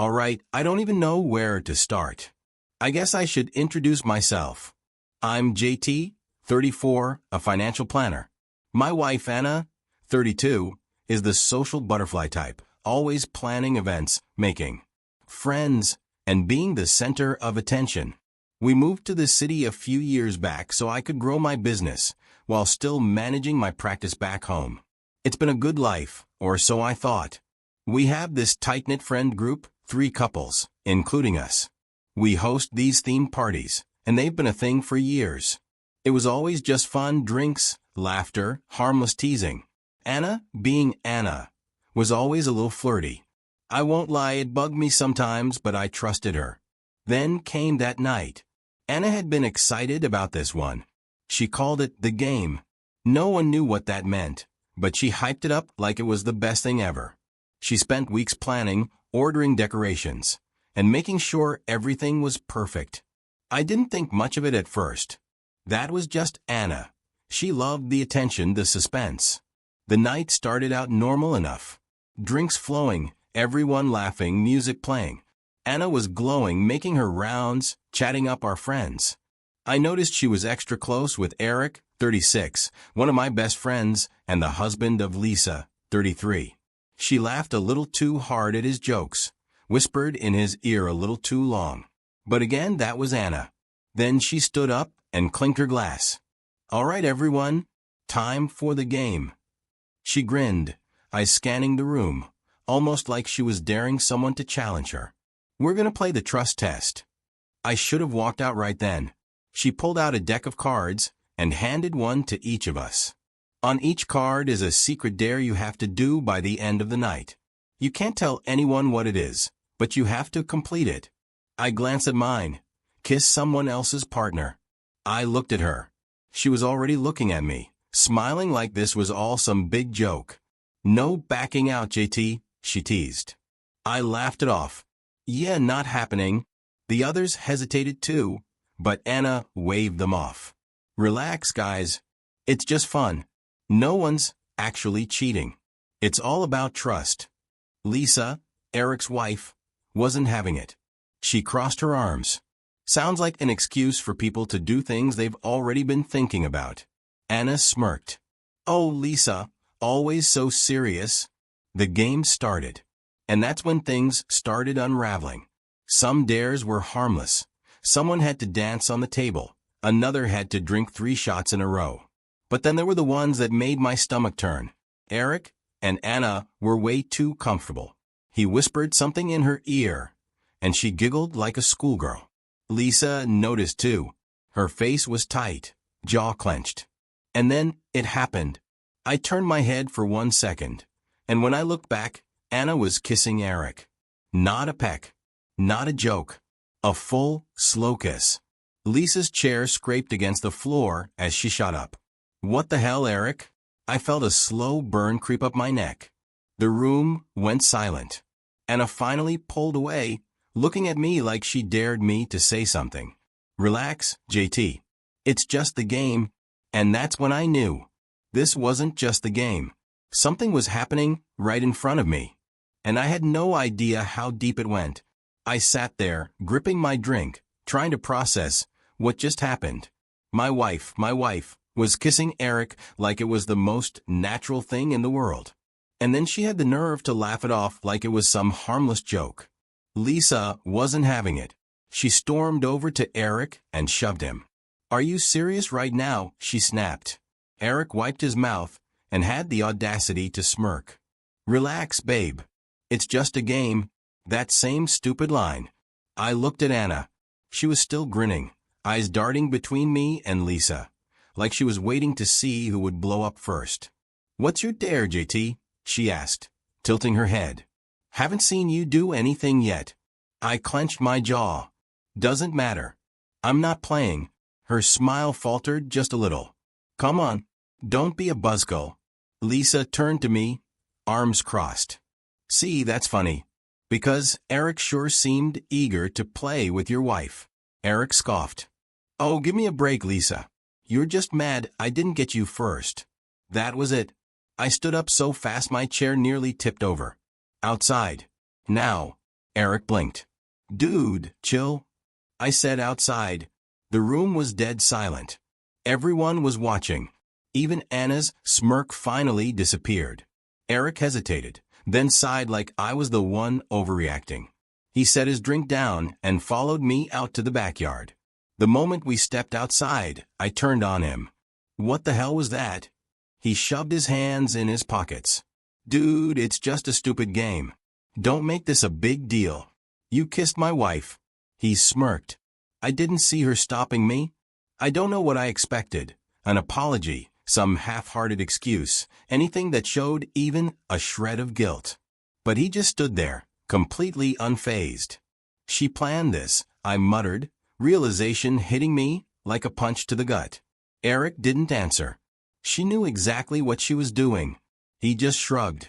Alright, I don't even know where to start. I guess I should introduce myself. I'm JT, 34, a financial planner. My wife Anna, 32, is the social butterfly type, always planning events, making friends, and being the center of attention. We moved to the city a few years back so I could grow my business while still managing my practice back home. It's been a good life, or so I thought. We have this tight-knit friend group, 3 couples, including us. We host these theme parties, and they've been a thing for years. It was always just fun, drinks, laughter, harmless teasing. Anna, being Anna, was always a little flirty. I won't lie, it bugged me sometimes, but I trusted her. Then came that night. Anna had been excited about this one. She called it the game. No one knew what that meant, but she hyped it up like it was the best thing ever. She spent weeks planning, ordering decorations, and making sure everything was perfect. I didn't think much of it at first. That was just Anna. She loved the attention, the suspense. The night started out normal enough. Drinks flowing, everyone laughing, music playing. Anna was glowing, making her rounds, chatting up our friends. I noticed she was extra close with Eric, 36, one of my best friends, and the husband of Lisa, 33. She laughed a little too hard at his jokes, whispered in his ear a little too long. But again, that was Anna. Then she stood up and clinked her glass. All right, everyone, time for the game. She grinned, eyes scanning the room, almost like she was daring someone to challenge her. We're going to play the trust test. I should have walked out right then. She pulled out a deck of cards and handed one to each of us. On each card is a secret dare you have to do by the end of the night. You can't tell anyone what it is, but you have to complete it. I glanced at mine. Kiss someone else's partner. I looked at her. She was already looking at me, smiling like this was all some big joke. No backing out, JT, she teased. I laughed it off. Yeah, not happening. The others hesitated too, but Anna waved them off. Relax, guys. It's just fun. No one's actually cheating. It's all about trust. Lisa, Eric's wife, wasn't having it. She crossed her arms. Sounds like an excuse for people to do things they've already been thinking about. Anna smirked. Oh, Lisa, always so serious. The game started. And that's when things started unraveling. Some dares were harmless. Someone had to dance on the table. Another had to drink 3 shots in a row. But then there were the ones that made my stomach turn. Eric and Anna were way too comfortable. He whispered something in her ear, and she giggled like a schoolgirl. Lisa noticed too. Her face was tight, jaw clenched. And then it happened. I turned my head for 1 second, and when I looked back, Anna was kissing Eric. Not a peck. Not a joke. A full, slow kiss. Lisa's chair scraped against the floor as she shot up. What the hell, Eric? I felt a slow burn creep up my neck. The room went silent. Anna finally pulled away, looking at me like she dared me to say something. Relax, JT. It's just the game. And that's when I knew. This wasn't just the game. Something was happening right in front of me. And I had no idea how deep it went. I sat there, gripping my drink, trying to process what just happened. My wife was kissing Eric like it was the most natural thing in the world. And then she had the nerve to laugh it off like it was some harmless joke. Lisa wasn't having it. She stormed over to Eric and shoved him. Are you serious right now? She snapped. Eric wiped his mouth and had the audacity to smirk. Relax, babe. It's just a game. That same stupid line. I looked at Anna. She was still grinning, eyes darting between me and Lisa, like she was waiting to see who would blow up first. What's your dare, JT? She asked, tilting her head. Haven't seen you do anything yet. I clenched my jaw. Doesn't matter. I'm not playing. Her smile faltered just a little. Come on. Don't be a buzzkill. Lisa turned to me, arms crossed. See, that's funny. Because Eric sure seemed eager to play with your wife. Eric scoffed. Oh, give me a break, Lisa. You're just mad I didn't get you first. That was it. I stood up so fast my chair nearly tipped over. Outside. Now. Eric blinked. Dude, chill, I said outside. The room was dead silent. Everyone was watching. Even Anna's smirk finally disappeared. Eric hesitated, then sighed like I was the one overreacting. He set his drink down and followed me out to the backyard. The moment we stepped outside, I turned on him. What the hell was that? He shoved his hands in his pockets. Dude, it's just a stupid game. Don't make this a big deal. You kissed my wife. He smirked. I didn't see her stopping me. I don't know what I expected. An apology, some half-hearted excuse, anything that showed even a shred of guilt. But he just stood there, completely unfazed. She planned this, I muttered, realization hitting me like a punch to the gut. Eric didn't answer. She knew exactly what she was doing. He just shrugged.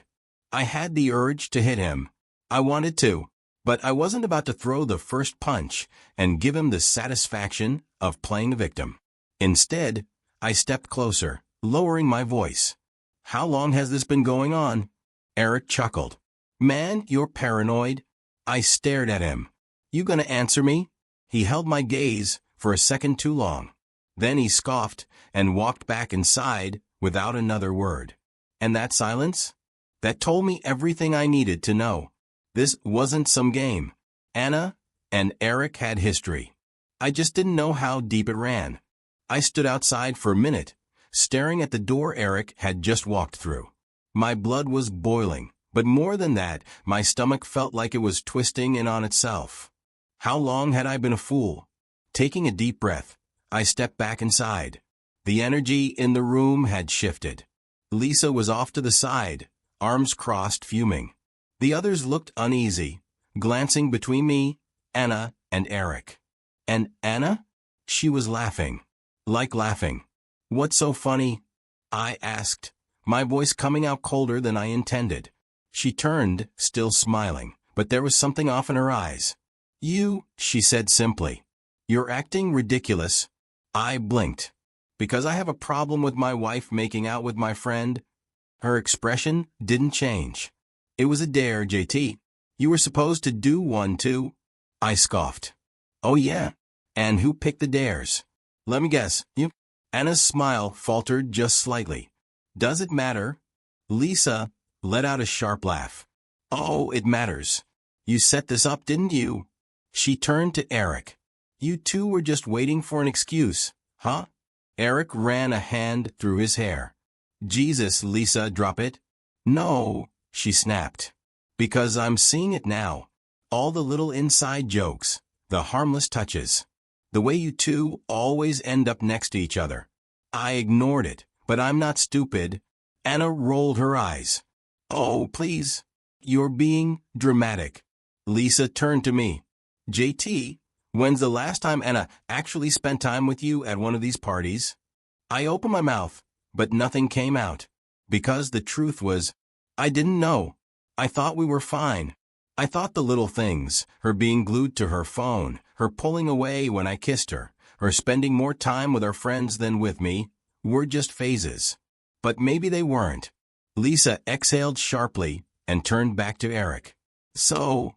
I had the urge to hit him. I wanted to, but I wasn't about to throw the first punch and give him the satisfaction of playing the victim. Instead, I stepped closer, lowering my voice. How long has this been going on? Eric chuckled. Man, you're paranoid. I stared at him. You gonna answer me? He held my gaze for a second too long. Then he scoffed and walked back inside without another word. And that silence? That told me everything I needed to know. This wasn't some game. Anna and Eric had history. I just didn't know how deep it ran. I stood outside for a minute, staring at the door Eric had just walked through. My blood was boiling, but more than that, my stomach felt like it was twisting in on itself. How long had I been a fool? Taking a deep breath, I stepped back inside. The energy in the room had shifted. Lisa was off to the side, arms crossed, fuming. The others looked uneasy, glancing between me, Anna, and Eric. And Anna? She was laughing. Like laughing. What's so funny? I asked, my voice coming out colder than I intended. She turned, still smiling, but there was something off in her eyes. You, she said simply. You're acting ridiculous. I blinked. Because I have a problem with my wife making out with my friend? Her expression didn't change. It was a dare, JT. You were supposed to do one too. I scoffed. Oh yeah? And who picked the dares? Let me guess, you? Anna's smile faltered just slightly. Does it matter? Lisa let out a sharp laugh. Oh, it matters. You set this up, didn't you? She turned to Eric. You two were just waiting for an excuse, huh? Eric ran a hand through his hair. Jesus, Lisa, drop it. No, she snapped. Because I'm seeing it now. All the little inside jokes, the harmless touches. The way you two always end up next to each other. I ignored it, but I'm not stupid. Anna rolled her eyes. Oh, please. You're being dramatic. Lisa turned to me. JT, when's the last time Anna actually spent time with you at one of these parties? I opened my mouth, but nothing came out. Because the truth was, I didn't know. I thought we were fine. I thought the little things, her being glued to her phone, her pulling away when I kissed her, her spending more time with her friends than with me, were just phases. But maybe they weren't. Lisa exhaled sharply and turned back to Eric. So,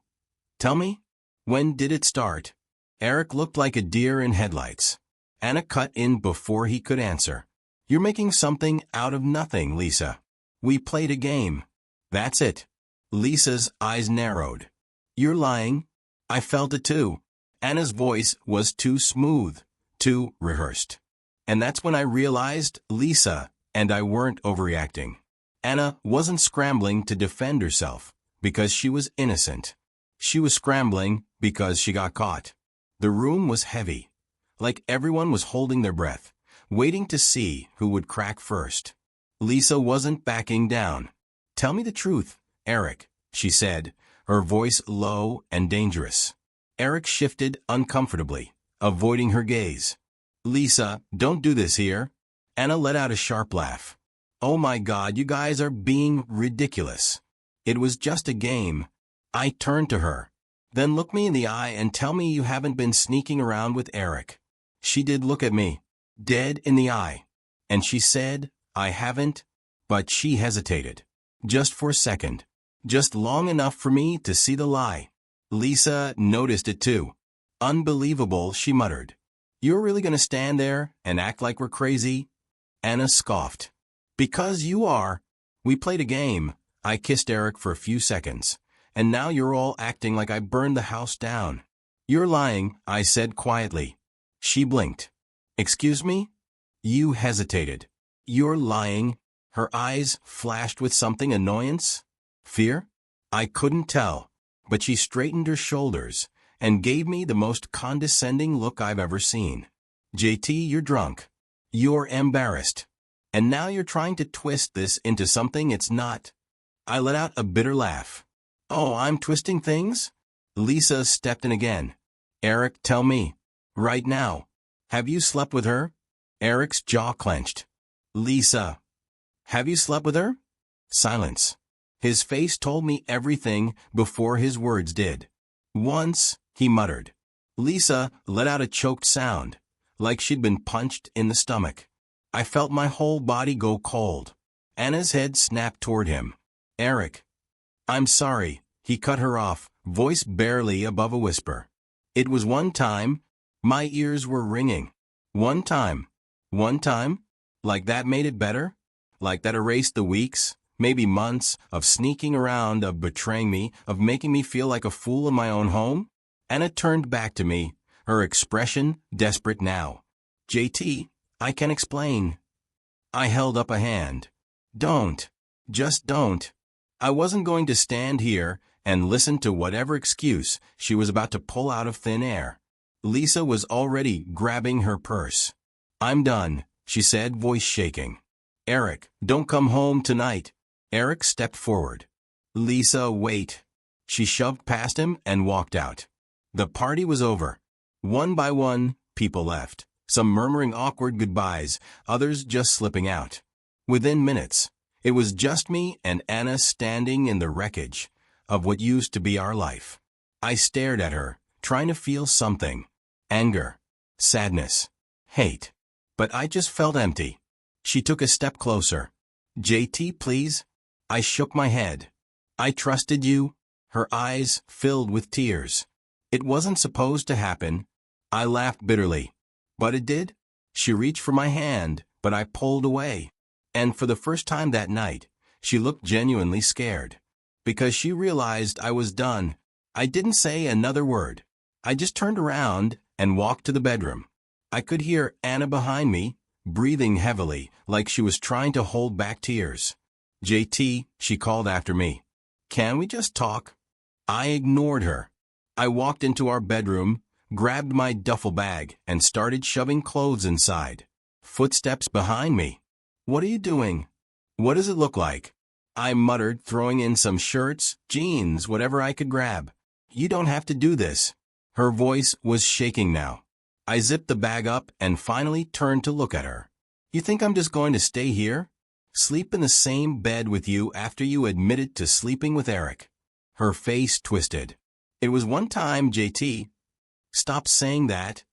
tell me, when did it start? Eric looked like a deer in headlights. Anna cut in before he could answer. You're making something out of nothing, Lisa. We played a game. That's it. Lisa's eyes narrowed. You're lying. I felt it too. Anna's voice was too smooth, too rehearsed. And that's when I realized Lisa and I weren't overreacting. Anna wasn't scrambling to defend herself because she was innocent. She was scrambling because she got caught. The room was heavy, like everyone was holding their breath, waiting to see who would crack first. Lisa wasn't backing down. Tell me the truth, Eric, she said, her voice low and dangerous. Eric shifted uncomfortably, avoiding her gaze. Lisa, don't do this here. Anna let out a sharp laugh. Oh my God, you guys are being ridiculous. It was just a game. I turned to her. Then look me in the eye and tell me you haven't been sneaking around with Eric. She did look at me, dead in the eye. And she said, I haven't. But she hesitated. Just for a second. Just long enough for me to see the lie. Lisa noticed it too. Unbelievable, she muttered. You're really gonna stand there and act like we're crazy? Anna scoffed. Because you are. We played a game. I kissed Eric for a few seconds. And now you're all acting like I burned the house down. You're lying, I said quietly. She blinked. Excuse me? You hesitated. You're lying. Her eyes flashed with something annoyance? Fear? I couldn't tell, but she straightened her shoulders and gave me the most condescending look I've ever seen. JT, you're drunk. You're embarrassed. And now you're trying to twist this into something it's not. I let out a bitter laugh. Oh, I'm twisting things? Lisa stepped in again. Eric, tell me. Right now. Have you slept with her? Eric's jaw clenched. Lisa. Have you slept with her? Silence. His face told me everything before his words did. Once, he muttered. Lisa let out a choked sound, like she'd been punched in the stomach. I felt my whole body go cold. Anna's head snapped toward him. Eric. I'm sorry, he cut her off, voice barely above a whisper. It was one time. My ears were ringing. One time. One time? Like that made it better? Like that erased the weeks, maybe months, of sneaking around, of betraying me, of making me feel like a fool in my own home? Anna turned back to me, her expression desperate now. JT, I can explain. I held up a hand. Don't. Just don't. I wasn't going to stand here and listen to whatever excuse she was about to pull out of thin air. Lisa was already grabbing her purse. I'm done, she said, voice shaking. Eric, don't come home tonight. Eric stepped forward. Lisa, wait. She shoved past him and walked out. The party was over. One by one, people left, some murmuring awkward goodbyes, others just slipping out. Within minutes, it was just me and Anna standing in the wreckage of what used to be our life. I stared at her, trying to feel something. Anger, sadness, hate. But I just felt empty. She took a step closer. JT, please? I shook my head. I trusted you. Her eyes filled with tears. It wasn't supposed to happen. I laughed bitterly. But it did. She reached for my hand, but I pulled away. And for the first time that night, she looked genuinely scared. Because she realized I was done. I didn't say another word. I just turned around and walked to the bedroom. I could hear Anna behind me, breathing heavily, like she was trying to hold back tears. JT, she called after me. Can we just talk? I ignored her. I walked into our bedroom, grabbed my duffel bag, and started shoving clothes inside. Footsteps behind me. What are you doing? What does it look like? I muttered, throwing in some shirts, jeans, whatever I could grab. You don't have to do this. Her voice was shaking now. I zipped the bag up and finally turned to look at her. You think I'm just going to stay here? Sleep in the same bed with you after you admitted to sleeping with Eric? Her face twisted. It was one time, JT. Stop saying that.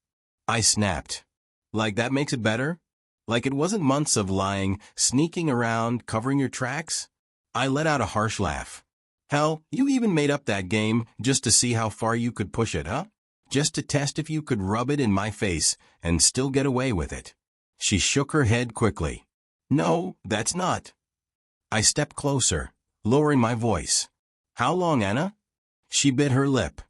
I snapped. Like that makes it better? Like it wasn't months of lying, sneaking around, covering your tracks? I let out a harsh laugh. Hell, you even made up that game just to see how far you could push it, huh? Just to test if you could rub it in my face and still get away with it. She shook her head quickly. No, that's not. I stepped closer, lowering my voice. How long, Anna? She bit her lip.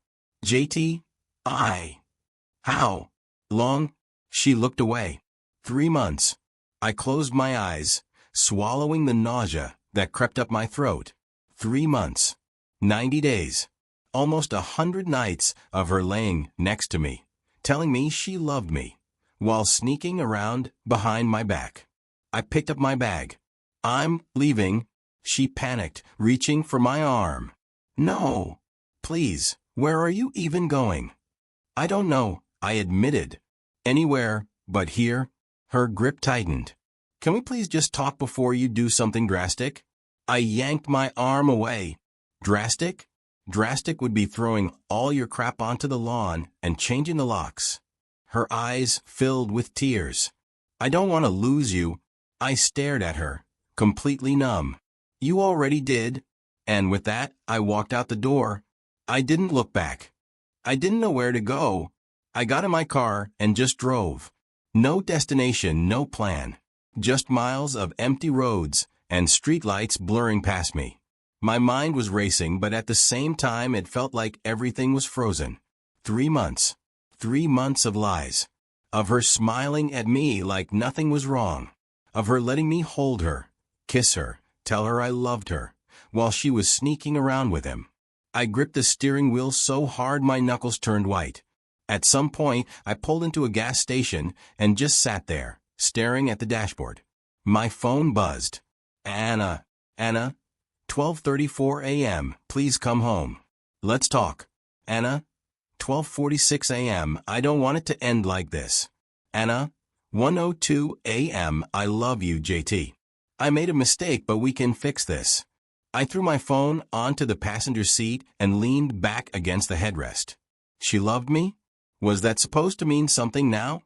JT, How? Long? She looked away. 3 months. I closed my eyes, swallowing the nausea that crept up my throat. 3 months. 90 days. Almost 100 nights of her laying next to me, telling me she loved me, while sneaking around behind my back. I picked up my bag. I'm leaving. She panicked, reaching for my arm. No. Please, where are you even going? I don't know, I admitted. Anywhere but here. Her grip tightened. Can we please just talk before you do something drastic? I yanked my arm away. Drastic? Drastic would be throwing all your crap onto the lawn and changing the locks. Her eyes filled with tears. I don't want to lose you. I stared at her, completely numb. You already did. And with that, I walked out the door. I didn't look back. I didn't know where to go. I got in my car and just drove. No destination, no plan. Just miles of empty roads and streetlights blurring past me. My mind was racing, but at the same time it felt like everything was frozen. 3 months. 3 months of lies. Of her smiling at me like nothing was wrong. Of her letting me hold her, kiss her, tell her I loved her, while she was sneaking around with him. I gripped the steering wheel so hard my knuckles turned white. At some point, I pulled into a gas station and just sat there, staring at the dashboard. My phone buzzed. Anna, 12:34 a.m., please come home. Let's talk. Anna, 12:46 a.m., I don't want it to end like this. Anna, 1:02 a.m., I love you, JT. I made a mistake, but we can fix this. I threw my phone onto the passenger seat and leaned back against the headrest. She loved me? Was that supposed to mean something now?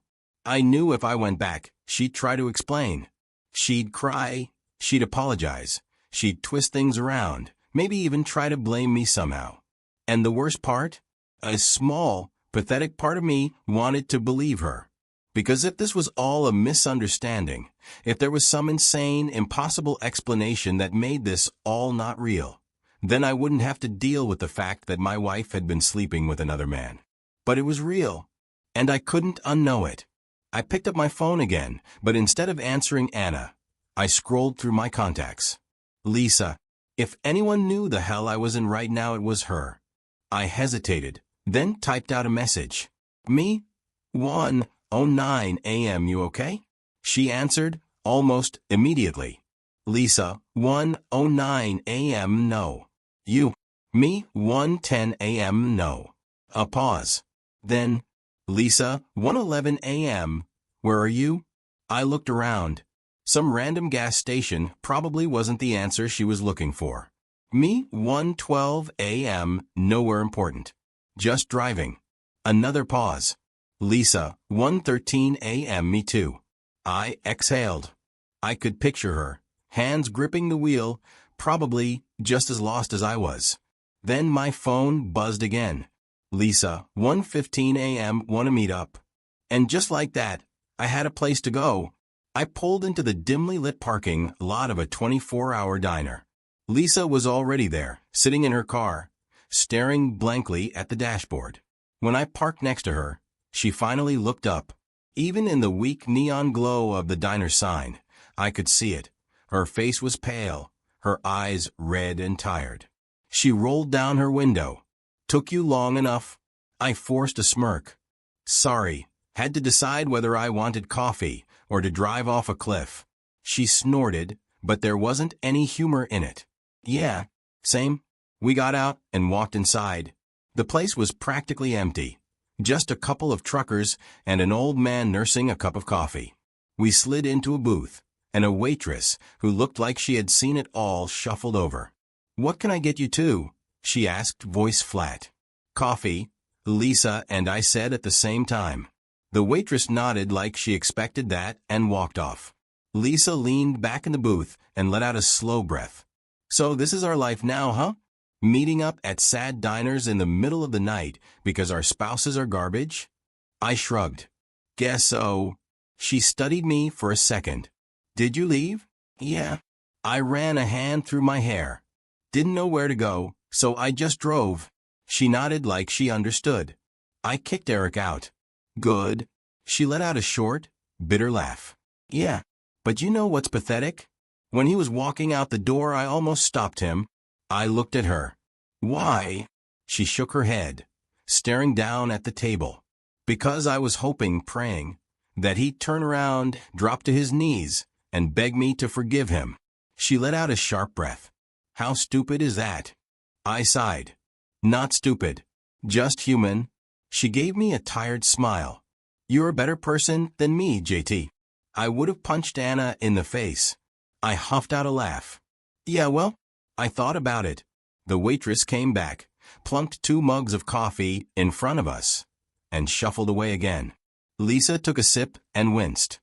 I knew if I went back, she'd try to explain. She'd cry, she'd apologize, she'd twist things around, maybe even try to blame me somehow. And the worst part? A small, pathetic part of me wanted to believe her. Because if this was all a misunderstanding, if there was some insane, impossible explanation that made this all not real, then I wouldn't have to deal with the fact that my wife had been sleeping with another man. But it was real, and I couldn't unknow it. I picked up my phone again, but instead of answering Anna, I scrolled through my contacts. Lisa. If anyone knew the hell I was in right now, it was her. I hesitated, then typed out a message. Me? 1:09 a.m. You okay? She answered, almost immediately. Lisa, 1:09 a.m. No. You? Me, 1:10 a.m. No. A pause. Then, Lisa, 1:11 a.m. Where are you? I looked around. Some random gas station probably wasn't the answer she was looking for. Me, 1:12 a.m. Nowhere important. Just driving. Another pause. Lisa, 1:13 a.m. Me too. I exhaled. I could picture her, hands gripping the wheel, probably just as lost as I was. Then my phone buzzed again. Lisa, 1:15 a.m. Want to meet up? And just like that, I had a place to go. I pulled into the dimly lit parking lot of a 24-hour diner. Lisa was already there, sitting in her car, staring blankly at the dashboard. When I parked next to her, she finally looked up. Even in the weak neon glow of the diner sign, I could see it. Her face was pale, her eyes red and tired. She rolled down her window. Took you long enough? I forced a smirk. Sorry, had to decide whether I wanted coffee or to drive off a cliff. She snorted, but there wasn't any humor in it. Yeah, same. We got out and walked inside. The place was practically empty. Just a couple of truckers and an old man nursing a cup of coffee. We slid into a booth, and a waitress, who looked like she had seen it all, shuffled over. What can I get you too? She asked, voice flat. Coffee, Lisa and I said at the same time. The waitress nodded like she expected that and walked off. Lisa leaned back in the booth and let out a slow breath. So this is our life now, huh? Meeting up at sad diners in the middle of the night because our spouses are garbage? I shrugged. Guess so. She studied me for a second. Did you leave? Yeah. I ran a hand through my hair. Didn't know where to go, so I just drove. She nodded like she understood. I kicked Eric out. Good. She let out a short, bitter laugh. Yeah, but you know what's pathetic? When he was walking out the door, I almost stopped him. I looked at her. Why? She shook her head, staring down at the table. Because I was hoping, praying, that he'd turn around, drop to his knees, and beg me to forgive him. She let out a sharp breath. How stupid is that? I sighed. Not stupid. Just human. She gave me a tired smile. You're a better person than me, JT. I would have punched Anna in the face. I huffed out a laugh. Yeah, well, I thought about it. The waitress came back, plunked 2 mugs of coffee in front of us, and shuffled away again. Lisa took a sip and winced.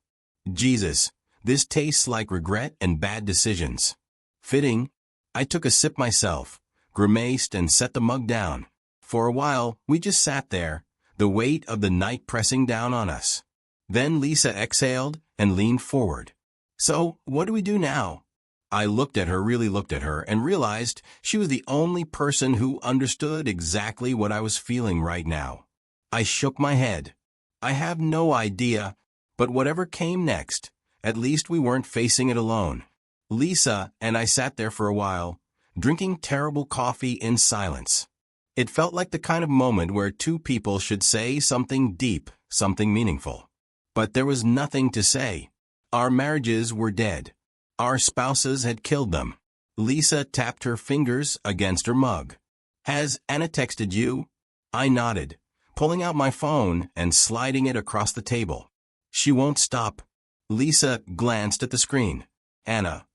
Jesus, this tastes like regret and bad decisions. Fitting. I took a sip myself, grimaced and set the mug down. For a while, we just sat there, the weight of the night pressing down on us. Then Lisa exhaled and leaned forward. So, what do we do now? I really looked at her, and realized she was the only person who understood exactly what I was feeling right now. I shook my head. I have no idea, but whatever came next, at least we weren't facing it alone. Lisa and I sat there for a while, drinking terrible coffee in silence. It felt like the kind of moment where two people should say something deep, something meaningful. But there was nothing to say. Our marriages were dead. Our spouses had killed them. Lisa tapped her fingers against her mug. Has Anna texted you? I nodded, pulling out my phone and sliding it across the table. She won't stop. Lisa glanced at the screen. Anna,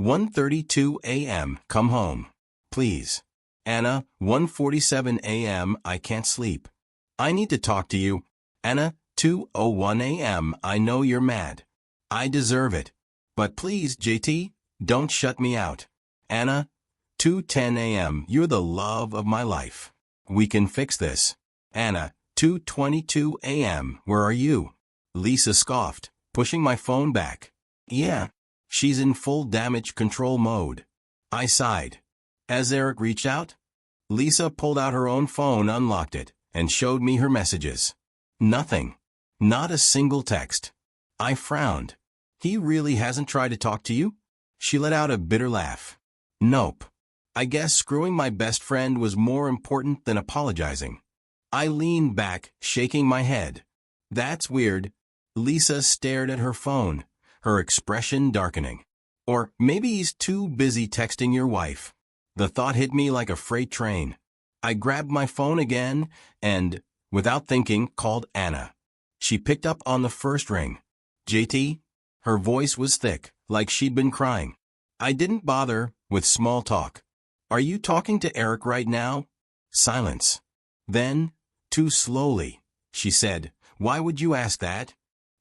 1:32 a.m. Come home. Please. Anna, 1:47 a.m. I can't sleep. I need to talk to you. Anna, 2:01 a.m. I know you're mad. I deserve it. But please, JT, don't shut me out. Anna, 2:10 a.m. You're the love of my life. We can fix this. Anna, 2:22 a.m. Where are you? Lisa scoffed, pushing my phone back. Yeah, she's in full damage control mode. I sighed. As Eric reached out, Lisa pulled out her own phone, unlocked it, and showed me her messages. Nothing. Not a single text. I frowned. He really hasn't tried to talk to you? She let out a bitter laugh. Nope. I guess screwing my best friend was more important than apologizing. I leaned back, shaking my head. That's weird. Lisa stared at her phone, her expression darkening. Or maybe he's too busy texting your wife. The thought hit me like a freight train. I grabbed my phone again and, without thinking, called Anna. She picked up on the first ring. JT? Her voice was thick, like she'd been crying. I didn't bother with small talk. Are you talking to Eric right now? Silence. Then, too slowly, she said, Why would you ask that?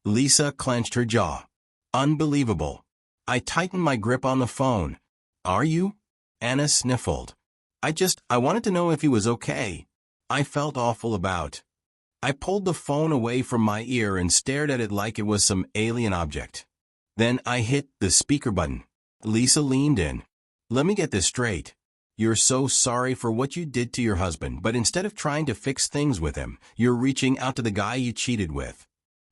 Lisa clenched her jaw. Unbelievable. I tightened my grip on the phone. Are you? Anna sniffled. I wanted to know if he was okay. I felt awful about. I pulled the phone away from my ear and stared at it like it was some alien object. Then I hit the speaker button. Lisa leaned in. Let me get this straight. You're so sorry for what you did to your husband, but instead of trying to fix things with him, you're reaching out to the guy you cheated with.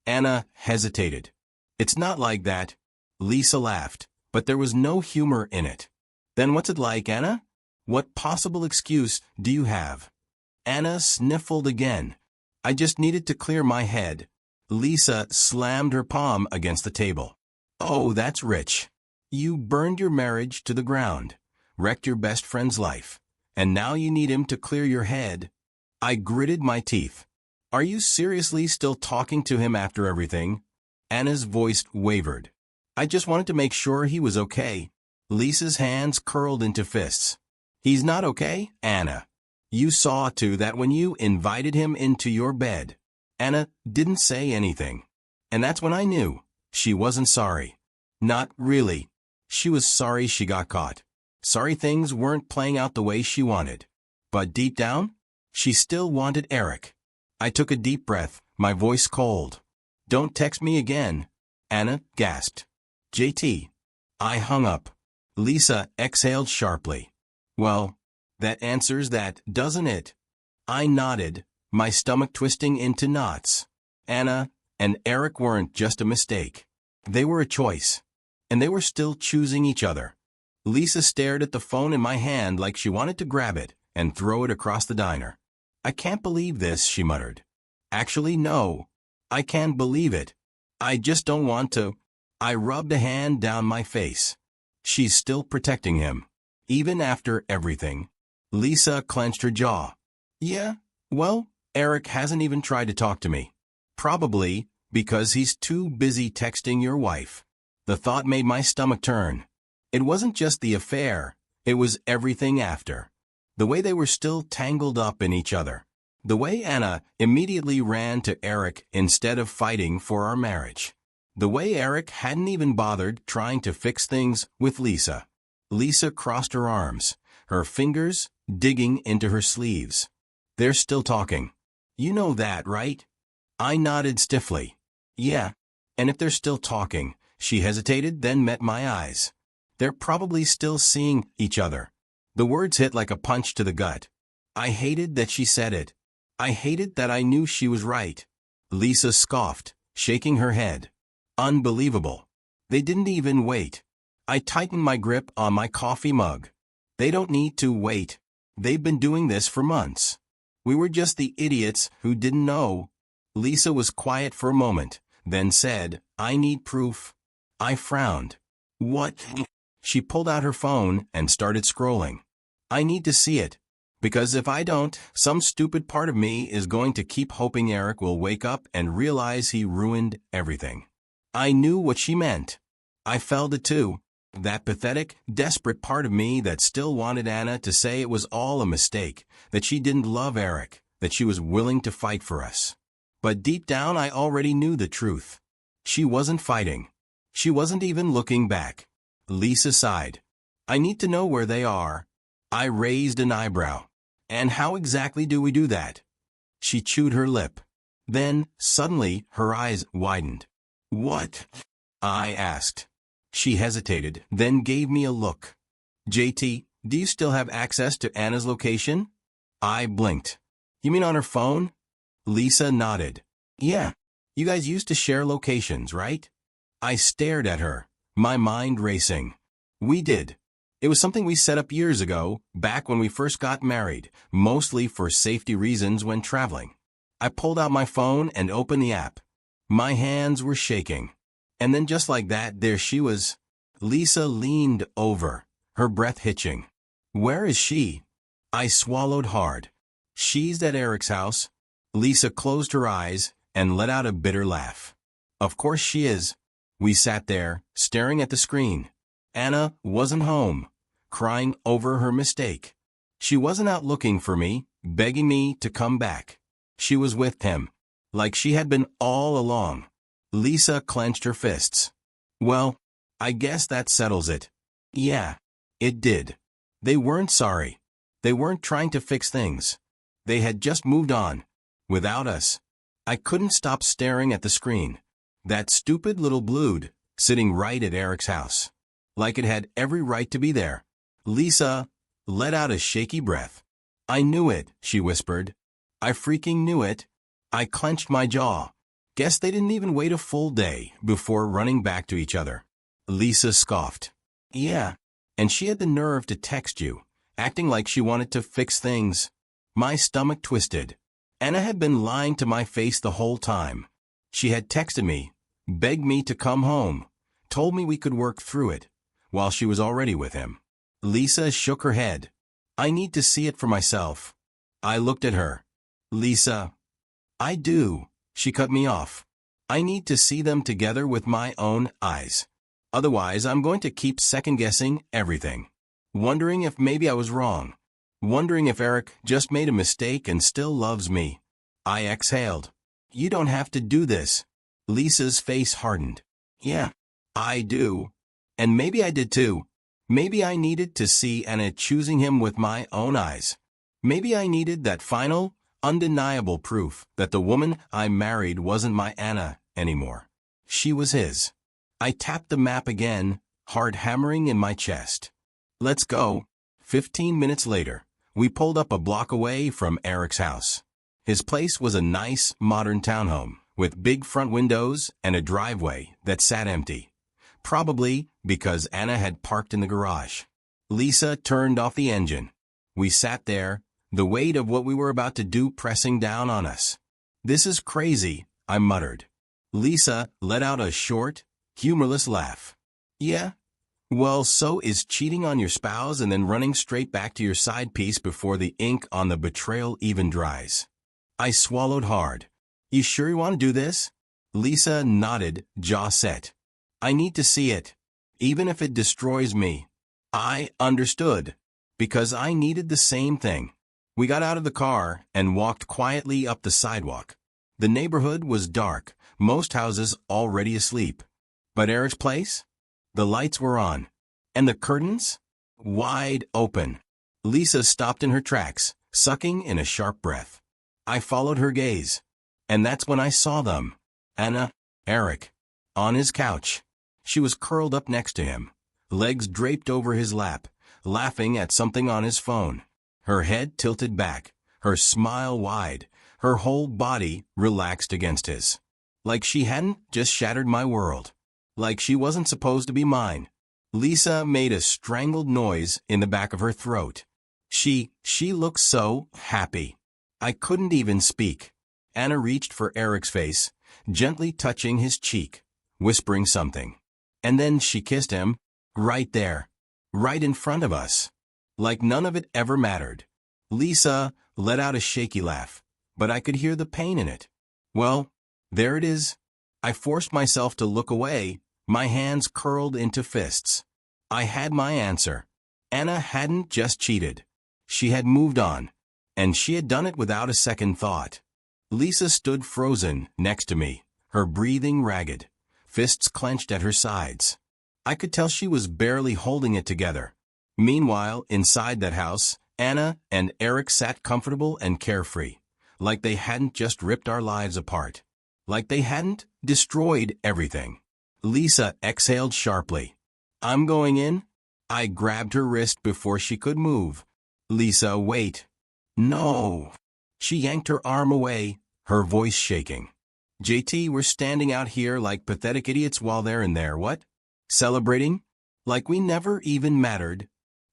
Anna hesitated. It's not like that. Lisa laughed, but there was no humor in it. Then what's it like, Anna? What possible excuse do you have? Anna sniffled again. I just needed to clear my head. Lisa slammed her palm against the table. Oh, that's rich. You burned your marriage to the ground, wrecked your best friend's life, and now you need him to clear your head. I gritted my teeth. Are you seriously still talking to him after everything? Anna's voice wavered. I just wanted to make sure he was okay. Lisa's hands curled into fists. He's not okay, Anna. You saw to that when you invited him into your bed. Anna didn't say anything. And that's when I knew. She wasn't sorry. Not really. She was sorry she got caught. Sorry things weren't playing out the way she wanted. But deep down, she still wanted Eric. I took a deep breath, my voice cold. Don't text me again. Anna gasped. JT. I hung up. Lisa exhaled sharply. Well, that answers that, doesn't it? I nodded, my stomach twisting into knots. Anna and Eric weren't just a mistake. They were a choice. And they were still choosing each other. Lisa stared at the phone in my hand like she wanted to grab it and throw it across the diner. I can't believe this, she muttered. Actually, no. I can't believe it. I just don't want to. I rubbed a hand down my face. She's still protecting him. Even after everything. Lisa clenched her jaw. Yeah, well, Eric hasn't even tried to talk to me. Probably because he's too busy texting your wife. The thought made my stomach turn. It wasn't just the affair, it was everything after. The way they were still tangled up in each other. The way Anna immediately ran to Eric instead of fighting for our marriage. The way Eric hadn't even bothered trying to fix things with Lisa. Lisa crossed her arms, her fingers digging into her sleeves. They're still talking. You know that, right? I nodded stiffly. Yeah. And if they're still talking, she hesitated, then met my eyes. They're probably still seeing each other. The words hit like a punch to the gut. I hated that she said it. I hated that I knew she was right. Lisa scoffed, shaking her head. Unbelievable. They didn't even wait. I tightened my grip on my coffee mug. They don't need to wait. They've been doing this for months. We were just the idiots who didn't know. Lisa was quiet for a moment, then said, I need proof. I frowned. What? She pulled out her phone and started scrolling. I need to see it. Because if I don't, some stupid part of me is going to keep hoping Eric will wake up and realize he ruined everything. I knew what she meant. I felt it too. That pathetic, desperate part of me that still wanted Anna to say it was all a mistake, that she didn't love Eric, that she was willing to fight for us. But deep down I already knew the truth. She wasn't fighting. She wasn't even looking back. Lisa sighed. I need to know where they are. I raised an eyebrow. And how exactly do we do that? She chewed her lip. Then, suddenly, her eyes widened. What? I asked. She hesitated, then gave me a look. JT, do you still have access to Anna's location? I blinked. You mean on her phone? Lisa nodded. Yeah. You guys used to share locations, right? I stared at her, my mind racing. We did. It was something we set up years ago, back when we first got married, mostly for safety reasons when traveling. I pulled out my phone and opened the app. My hands were shaking. And then just like that, there she was. Lisa leaned over, her breath hitching. Where is she? I swallowed hard. She's at Eric's house. Lisa closed her eyes and let out a bitter laugh. Of course she is. We sat there, staring at the screen. Anna wasn't home, crying over her mistake. She wasn't out looking for me, begging me to come back. She was with him, like she had been all along. Lisa clenched her fists. Well, I guess that settles it. Yeah, it did. They weren't sorry. They weren't trying to fix things. They had just moved on. Without us. I couldn't stop staring at the screen. That stupid little blued, sitting right at Eric's house. Like it had every right to be there. Lisa let out a shaky breath. I knew it, she whispered. I freaking knew it. I clenched my jaw. Guess they didn't even wait a full day before running back to each other. Lisa scoffed. Yeah, and she had the nerve to text you, acting like she wanted to fix things. My stomach twisted. Anna had been lying to my face the whole time. She had texted me, begged me to come home, told me we could work through it, while she was already with him. Lisa shook her head. I need to see it for myself. I looked at her. Lisa. I do. She cut me off. I need to see them together with my own eyes. Otherwise, I'm going to keep second-guessing everything. Wondering if maybe I was wrong. Wondering if Eric just made a mistake and still loves me. I exhaled. You don't have to do this. Lisa's face hardened. Yeah, I do. And maybe I did too. Maybe I needed to see Anna choosing him with my own eyes. Maybe I needed that final, undeniable proof that the woman I married wasn't my Anna anymore. She was his. I tapped the map again, heart hammering in my chest. Let's go. 15 minutes later, we pulled up a block away from Eric's house. His place was a nice, modern townhome, with big front windows and a driveway that sat empty. Probably because Anna had parked in the garage. Lisa turned off the engine. We sat there, the weight of what we were about to do pressing down on us. This is crazy, I muttered. Lisa let out a short, humorless laugh. Yeah? Well, so is cheating on your spouse and then running straight back to your side piece before the ink on the betrayal even dries. I swallowed hard. You sure you want to do this? Lisa nodded, jaw set. I need to see it, even if it destroys me. I understood, because I needed the same thing. We got out of the car and walked quietly up the sidewalk. The neighborhood was dark, most houses already asleep. But Eric's place? The lights were on. And the curtains? Wide open. Lisa stopped in her tracks, sucking in a sharp breath. I followed her gaze. And that's when I saw them. Anna, Eric, on his couch. She was curled up next to him, legs draped over his lap, laughing at something on his phone. Her head tilted back, her smile wide, her whole body relaxed against his. Like she hadn't just shattered my world. Like she wasn't supposed to be mine. Lisa made a strangled noise in the back of her throat. She looked so happy. I couldn't even speak. Anna reached for Eric's face, gently touching his cheek, whispering something. And then she kissed him, right there, right in front of us. Like none of it ever mattered. Lisa let out a shaky laugh, but I could hear the pain in it. Well, there it is. I forced myself to look away, my hands curled into fists. I had my answer. Anna hadn't just cheated. She had moved on, and she had done it without a second thought. Lisa stood frozen next to me, her breathing ragged, fists clenched at her sides. I could tell she was barely holding it together. Meanwhile, inside that house, Anna and Eric sat comfortable and carefree, like they hadn't just ripped our lives apart, like they hadn't destroyed everything. Lisa exhaled sharply. I'm going in? I grabbed her wrist before she could move. Lisa, wait. No. She yanked her arm away, her voice shaking. JT, we're standing out here like pathetic idiots while they're in there, what? Celebrating? Like we never even mattered.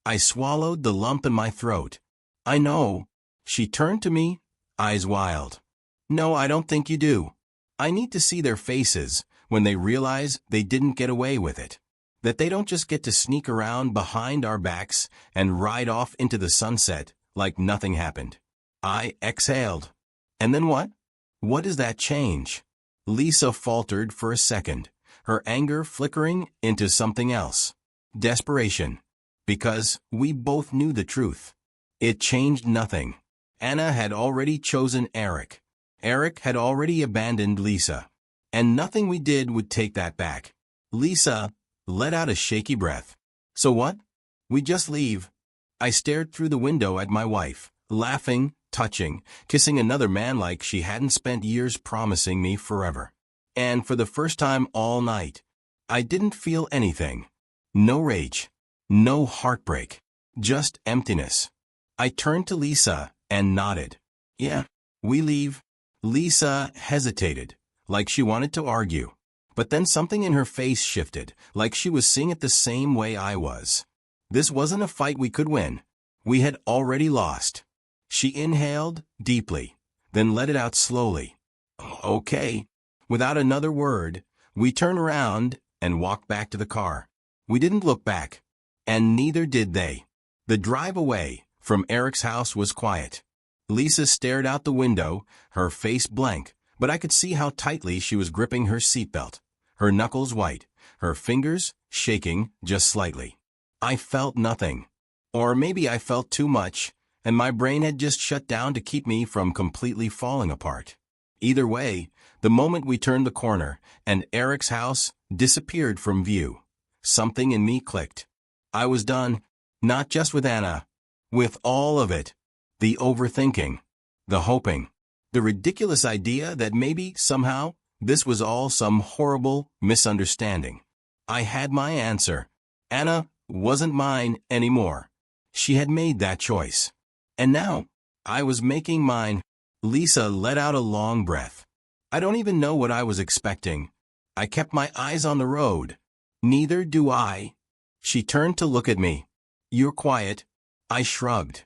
I swallowed the lump in my throat. I know. She turned to me, eyes wild. No, I don't think you do. I need to see their faces when they realize they didn't get away with it. That they don't just get to sneak around behind our backs and ride off into the sunset like nothing happened. I exhaled. And then what? What does that change? Lisa faltered for a second, her anger flickering into something else. Desperation. Because we both knew the truth. It changed nothing. Anna had already chosen Eric. Eric had already abandoned Lisa. And nothing we did would take that back. Lisa let out a shaky breath. So what? We just leave. I stared through the window at my wife, laughing, touching, kissing another man like she hadn't spent years promising me forever. And for the first time all night, I didn't feel anything. No rage. No heartbreak. Just emptiness. I turned to Lisa and nodded. Yeah, we leave. Lisa hesitated, like she wanted to argue. But then something in her face shifted, like she was seeing it the same way I was. This wasn't a fight we could win. We had already lost. She inhaled deeply, then let it out slowly. Okay. Without another word, we turned around and walked back to the car. We didn't look back, and neither did they. The drive away from Eric's house was quiet. Lisa stared out the window, her face blank, but I could see how tightly she was gripping her seatbelt, her knuckles white, her fingers shaking just slightly. I felt nothing. Or maybe I felt too much, and my brain had just shut down to keep me from completely falling apart. Either way, the moment we turned the corner and Eric's house disappeared from view, something in me clicked. I was done, not just with Anna, with all of it. The overthinking, the hoping, the ridiculous idea that maybe, somehow, this was all some horrible misunderstanding. I had my answer. Anna wasn't mine anymore. She had made that choice. And now, I was making mine. Lisa let out a long breath. I don't even know what I was expecting. I kept my eyes on the road. Neither do I. She turned to look at me. You're quiet. I shrugged.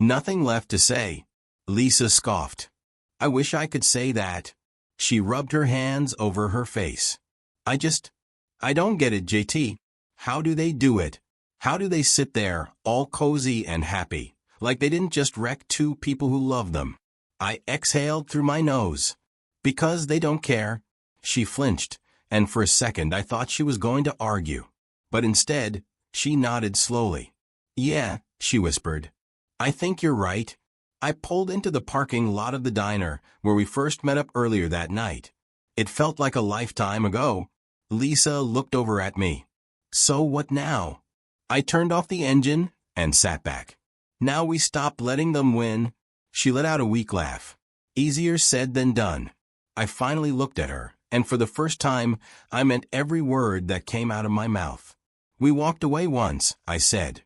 Nothing left to say. Lisa scoffed. I wish I could say that. She rubbed her hands over her face. I don't get it, JT. How do they do it? How do they sit there, all cozy and happy, like they didn't just wreck two people who love them? I exhaled through my nose. Because they don't care. She flinched, and for a second I thought she was going to argue. But instead, she nodded slowly. Yeah, she whispered. I think you're right. I pulled into the parking lot of the diner where we first met up earlier that night. It felt like a lifetime ago. Lisa looked over at me. So what now? I turned off the engine and sat back. Now we stopped letting them win, She let out a weak laugh. Easier said than done. I finally looked at her, and for the first time, I meant every word that came out of my mouth. We walked away once, I said.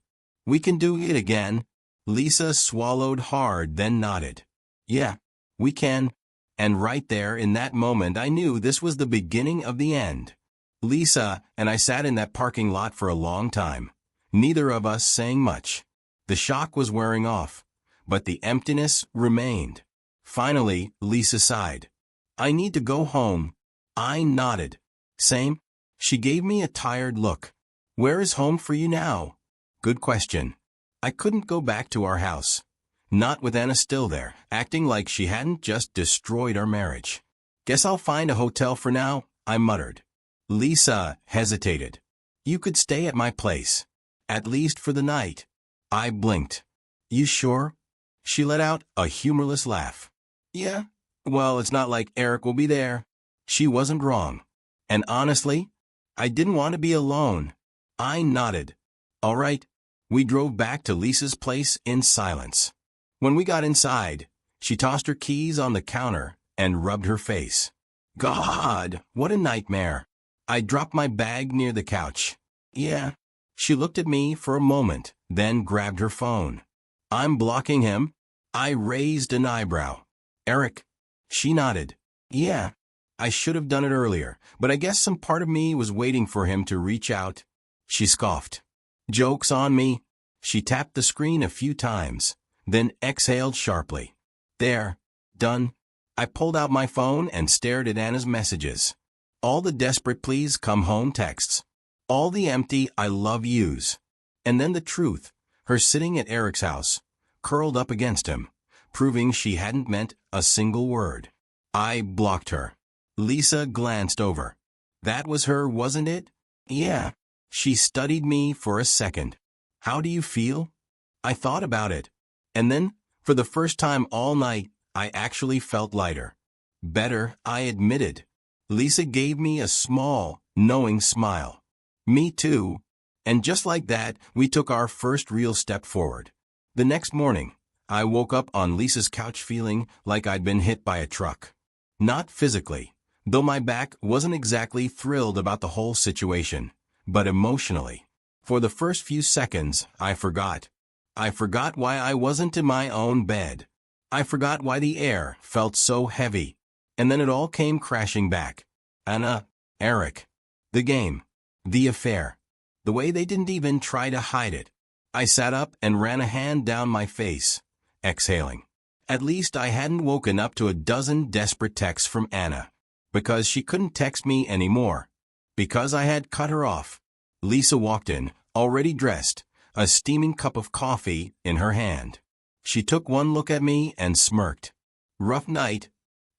We can do it again. Lisa swallowed hard, then nodded. Yeah, we can. And right there in that moment I knew this was the beginning of the end. Lisa and I sat in that parking lot for a long time, neither of us saying much. The shock was wearing off, but the emptiness remained. Finally, Lisa sighed. I need to go home. I nodded. Same? She gave me a tired look. Where is home for you now? Good question. I couldn't go back to our house. Not with Anna still there, acting like she hadn't just destroyed our marriage. Guess I'll find a hotel for now, I muttered. Lisa hesitated. You could stay at my place. At least for the night. I blinked. You sure? She let out a humorless laugh. Yeah. Well, it's not like Eric will be there. She wasn't wrong. And honestly, I didn't want to be alone. I nodded. All right. We drove back to Lisa's place in silence. When we got inside, she tossed her keys on the counter and rubbed her face. God, what a nightmare. I dropped my bag near the couch. Yeah. She looked at me for a moment, then grabbed her phone. I'm blocking him. I raised an eyebrow. Eric. She nodded. Yeah. I should have done it earlier, but I guess some part of me was waiting for him to reach out. She scoffed. Joke's on me. She tapped the screen a few times, then exhaled sharply. There. Done. I pulled out my phone and stared at Anna's messages. All the desperate please come home texts. All the empty I love yous. And then the truth, her sitting at Eric's house, curled up against him, proving she hadn't meant a single word. I blocked her. Lisa glanced over. That was her, wasn't it? Yeah. She studied me for a second. How do you feel? I thought about it. And then, for the first time all night, I actually felt lighter. Better, I admitted. Lisa gave me a small, knowing smile. Me too. And just like that, we took our first real step forward. The next morning, I woke up on Lisa's couch feeling like I'd been hit by a truck. Not physically, though my back wasn't exactly thrilled about the whole situation, but emotionally. For the first few seconds, I forgot. I forgot why I wasn't in my own bed. I forgot why the air felt so heavy. And then it all came crashing back. Anna, Eric, the game, the affair, the way they didn't even try to hide it. I sat up and ran a hand down my face, exhaling. At least I hadn't woken up to a dozen desperate texts from Anna. Because she couldn't text me anymore. Because I had cut her off. Lisa walked in, already dressed, a steaming cup of coffee in her hand. She took one look at me and smirked. Rough night.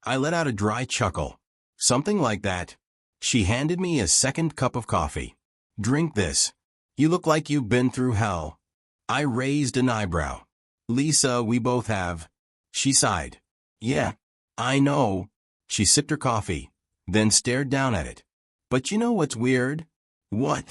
I let out a dry chuckle. Something like that. She handed me a second cup of coffee. Drink this. You look like you've been through hell. I raised an eyebrow. Lisa, we both have. She sighed. Yeah, I know. She sipped her coffee, then stared down at it. But you know what's weird? What?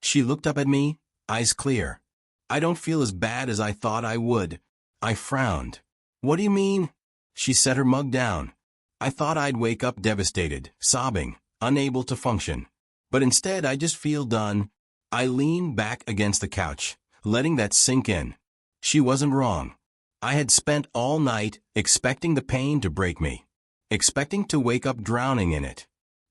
She looked up at me, eyes clear. I don't feel as bad as I thought I would. I frowned. What do you mean? She set her mug down. I thought I'd wake up devastated, sobbing, unable to function. But instead I just feel done. I leaned back against the couch, letting that sink in. She wasn't wrong. I had spent all night expecting the pain to break me, expecting to wake up drowning in it.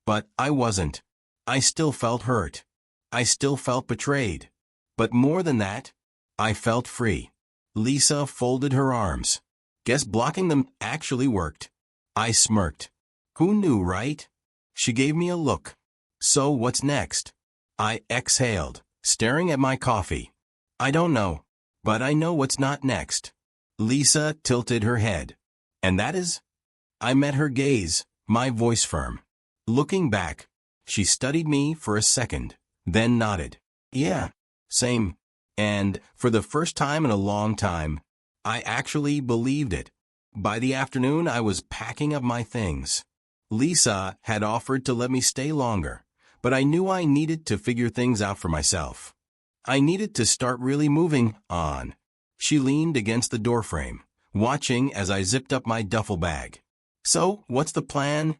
But I wasn't. I still felt hurt. I still felt betrayed. But more than that, I felt free. Lisa folded her arms. Guess blocking them actually worked. I smirked. Who knew, right? She gave me a look. So what's next? I exhaled, staring at my coffee. I don't know, but I know what's not next. Lisa tilted her head. And that is? I met her gaze, my voice firm. Looking back, she studied me for a second, then nodded. Yeah, same. And, for the first time in a long time, I actually believed it. By the afternoon, I was packing up my things. Lisa had offered to let me stay longer, but I knew I needed to figure things out for myself. I needed to start really moving on. She leaned against the doorframe, watching as I zipped up my duffel bag. So, what's the plan?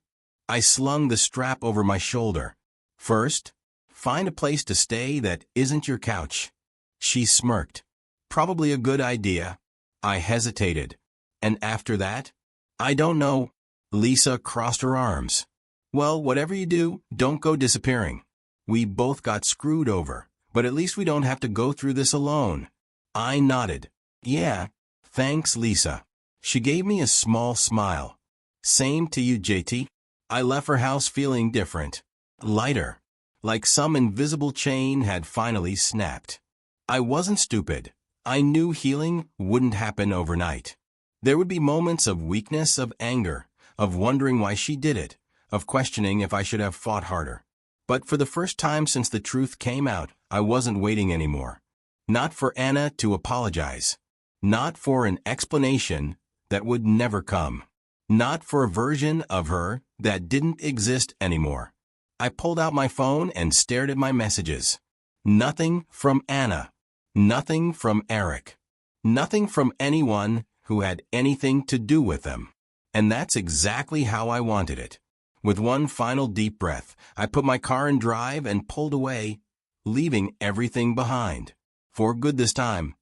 I slung the strap over my shoulder. First, find a place to stay that isn't your couch. She smirked. Probably a good idea. I hesitated. And after that? I don't know. Lisa crossed her arms. Well, whatever you do, don't go disappearing. We both got screwed over, but at least we don't have to go through this alone. I nodded. Yeah, thanks, Lisa. She gave me a small smile. Same to you, JT. I left her house feeling different. Lighter. Like some invisible chain had finally snapped. I wasn't stupid. I knew healing wouldn't happen overnight. There would be moments of weakness, of anger, of wondering why she did it, of questioning if I should have fought harder. But for the first time since the truth came out, I wasn't waiting anymore. Not for Anna to apologize. Not for an explanation that would never come. Not for a version of her that didn't exist anymore. I pulled out my phone and stared at my messages. Nothing from Anna. Nothing from Eric. Nothing from anyone who had anything to do with them. And that's exactly how I wanted it. With one final deep breath, I put my car in drive and pulled away, leaving everything behind. For good this time.